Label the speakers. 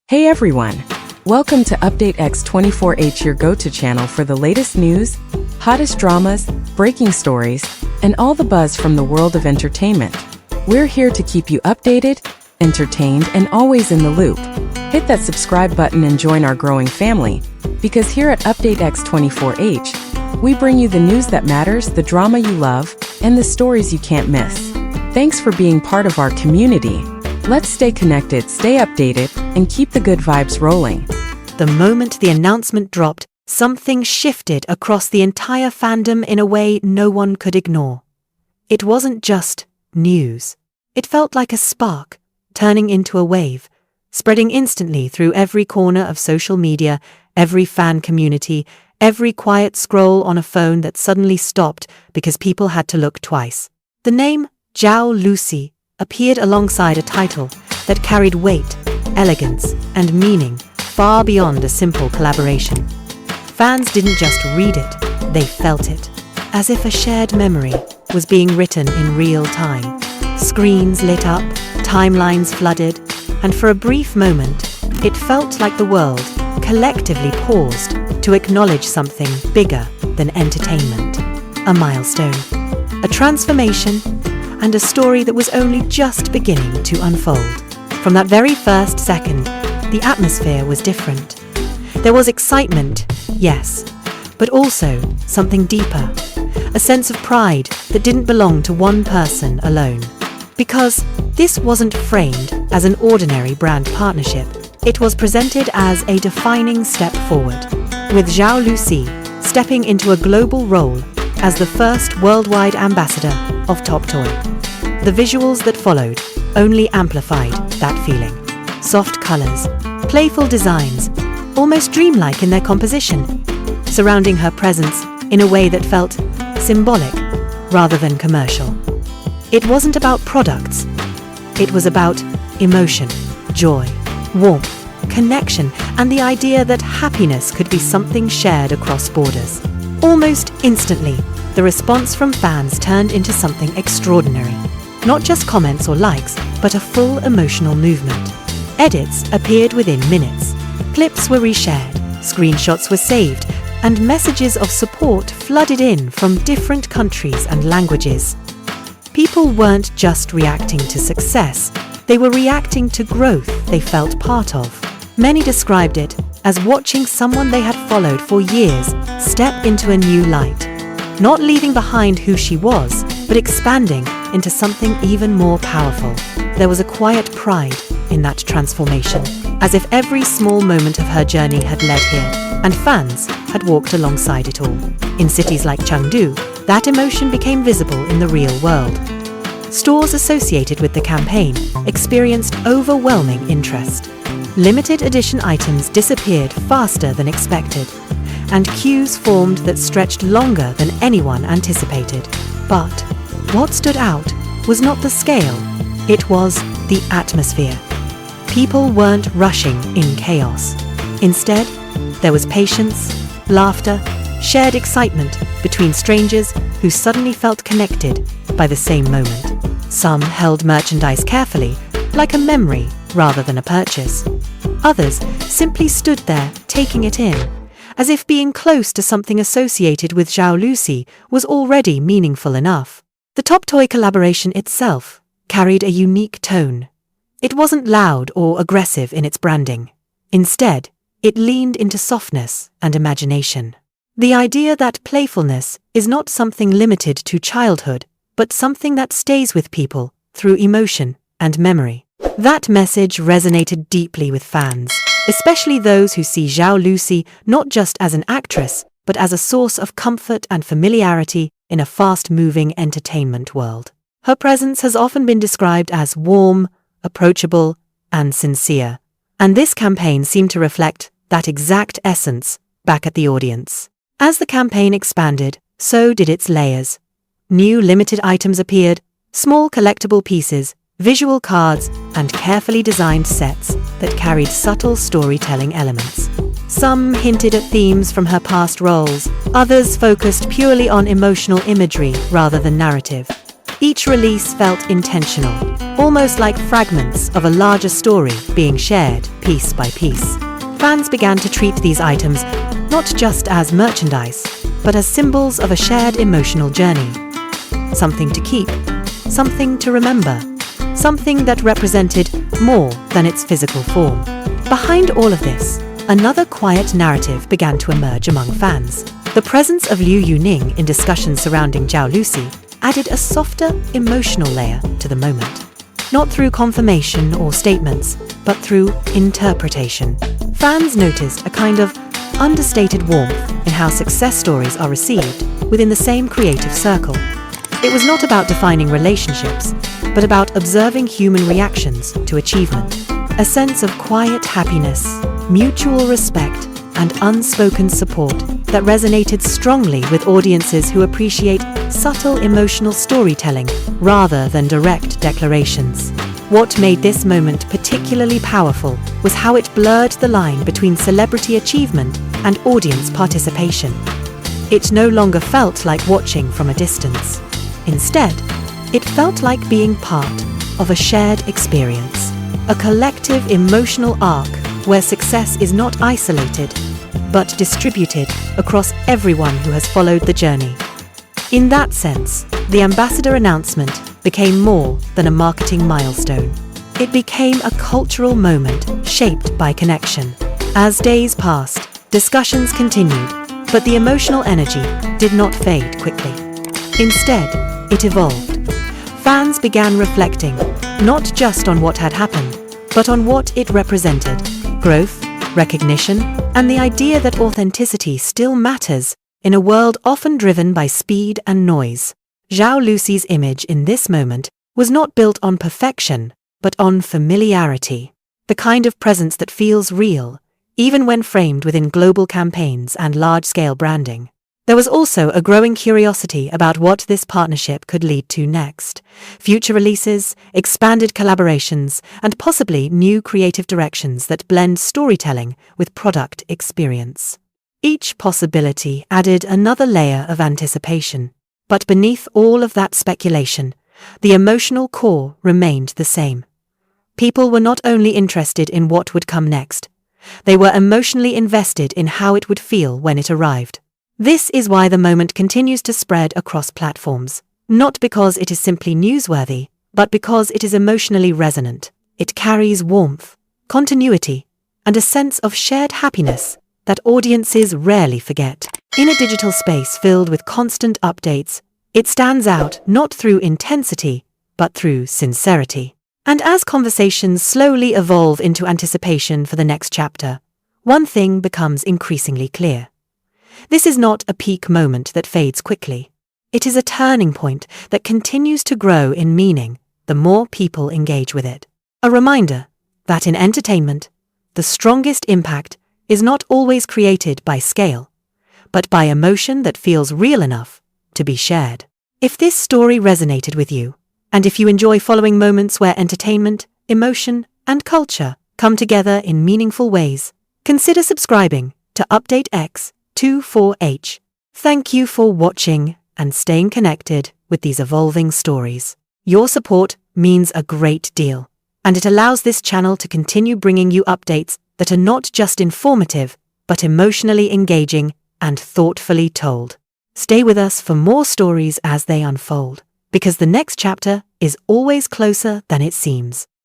Speaker 1: Hey everyone! Welcome to Update X24H, your go-to channel for the latest news, hottest dramas, breaking stories, and all the buzz from the world of entertainment. We're here to keep you updated, entertained, and always in the loop. Hit that subscribe button and join our growing family, because here at Update X24H, we bring you the news that matters, the drama you love, and the stories you can't miss. Thanks for being part of our community. Let's stay connected, stay updated, and keep the good vibes rolling.
Speaker 2: The moment the announcement dropped, something shifted across the entire fandom in a way no one could ignore. It wasn't just news. It felt like a spark, turning into a wave, spreading instantly through every corner of social media, every fan community, every quiet scroll on a phone that suddenly stopped because people had to look twice. The name Zhao Lusi appeared alongside a title that carried weight, elegance, and meaning far beyond a simple collaboration. Fans didn't just read it, they felt it, as if a shared memory was being written in real time. Screens lit up, timelines flooded, and for a brief moment, it felt like the world collectively paused to acknowledge something bigger than entertainment. A milestone, a transformation, and a story that was only just beginning to unfold. From that very first second, the atmosphere was different. There was excitement, yes, but also something deeper, a sense of pride that didn't belong to one person alone. Because this wasn't framed as an ordinary brand partnership, it was presented as a defining step forward, with Zhao Lusi stepping into a global role as the first worldwide ambassador of TOPTOY. The visuals that followed only amplified that feeling. Soft colors, playful designs, almost dreamlike in their composition, surrounding her presence in a way that felt symbolic rather than commercial. It wasn't about products. It was about emotion, joy, warmth, connection, and the idea that happiness could be something shared across borders. Almost instantly, the response from fans turned into something extraordinary. Not just comments or likes, but a full emotional movement. Edits appeared within minutes. Clips were reshared, screenshots were saved, and messages of support flooded in from different countries and languages. People weren't just reacting to success, they were reacting to growth they felt part of. Many described it as watching someone they had followed for years step into a new light. Not leaving behind who she was, but expanding into something even more powerful. There was a quiet pride in that transformation, as if every small moment of her journey had led here, and fans had walked alongside it all. In cities like Chengdu, that emotion became visible in the real world. Stores associated with the campaign experienced overwhelming interest. Limited edition items disappeared faster than expected, and queues formed that stretched longer than anyone anticipated. But what stood out was not the scale, it was the atmosphere. People weren't rushing in chaos. Instead, there was patience, laughter, shared excitement between strangers who suddenly felt connected by the same moment. Some held merchandise carefully, like a memory rather than a purchase. Others simply stood there taking it in, as if being close to something associated with Zhao Lusi was already meaningful enough. The TOPTOY collaboration itself carried a unique tone. It wasn't loud or aggressive in its branding. Instead, it leaned into softness and imagination. The idea that playfulness is not something limited to childhood, but something that stays with people through emotion and memory. That message resonated deeply with fans, especially those who see Zhao Lusi not just as an actress, but as a source of comfort and familiarity in a fast-moving entertainment world. Her presence has often been described as warm, approachable, and sincere, and this campaign seemed to reflect that exact essence back at the audience. As the campaign expanded, so did its layers. New limited items appeared, small collectible pieces, visual cards, and carefully designed sets that carried subtle storytelling elements. Some hinted at themes from her past roles, others focused purely on emotional imagery rather than narrative. Each release felt intentional, almost like fragments of a larger story being shared piece by piece. Fans began to treat these items not just as merchandise, but as symbols of a shared emotional journey. Something to keep, something to remember, something that represented more than its physical form. Behind all of this, another quiet narrative began to emerge among fans. The presence of Liu Yuning in discussions surrounding Zhao Lusi added a softer, emotional layer to the moment. Not through confirmation or statements, but through interpretation. Fans noticed a kind of understated warmth in how success stories are received within the same creative circle. It was not about defining relationships, but about observing human reactions to achievement. A sense of quiet happiness, mutual respect, and unspoken support that resonated strongly with audiences who appreciate subtle emotional storytelling rather than direct declarations. What made this moment particularly powerful was how it blurred the line between celebrity achievement and audience participation. It no longer felt like watching from a distance. Instead, it felt like being part of a shared experience, a collective emotional arc where success is not isolated, but distributed across everyone who has followed the journey. In that sense, the ambassador announcement became more than a marketing milestone. It became a cultural moment shaped by connection. As days passed, discussions continued, but the emotional energy did not fade quickly. Instead, it evolved. Fans began reflecting, not just on what had happened, but on what it represented: growth, recognition, and the idea that authenticity still matters in a world often driven by speed and noise. Zhao Lusi's image in this moment was not built on perfection, but on familiarity, the kind of presence that feels real, even when framed within global campaigns and large-scale branding. There was also a growing curiosity about what this partnership could lead to next: future releases, expanded collaborations, and possibly new creative directions that blend storytelling with product experience. Each possibility added another layer of anticipation. But beneath all of that speculation, the emotional core remained the same. People were not only interested in what would come next, they were emotionally invested in how it would feel when it arrived. This is why the moment continues to spread across platforms, not because it is simply newsworthy, but because it is emotionally resonant. It carries warmth, continuity, and a sense of shared happiness that audiences rarely forget. In a digital space filled with constant updates, it stands out not through intensity, but through sincerity. And as conversations slowly evolve into anticipation for the next chapter, one thing becomes increasingly clear. This is not a peak moment that fades quickly. It is a turning point that continues to grow in meaning the more people engage with it. A reminder that in entertainment, the strongest impact is not always created by scale, but by emotion that feels real enough to be shared. If this story resonated with you, and if you enjoy following moments where entertainment, emotion, and culture come together in meaningful ways, consider subscribing to Update X24H. Thank you for watching and staying connected with these evolving stories. Your support means a great deal, and it allows this channel to continue bringing you updates that are not just informative, but emotionally engaging and thoughtfully told. Stay with us for more stories as they unfold, because the next chapter is always closer than it seems.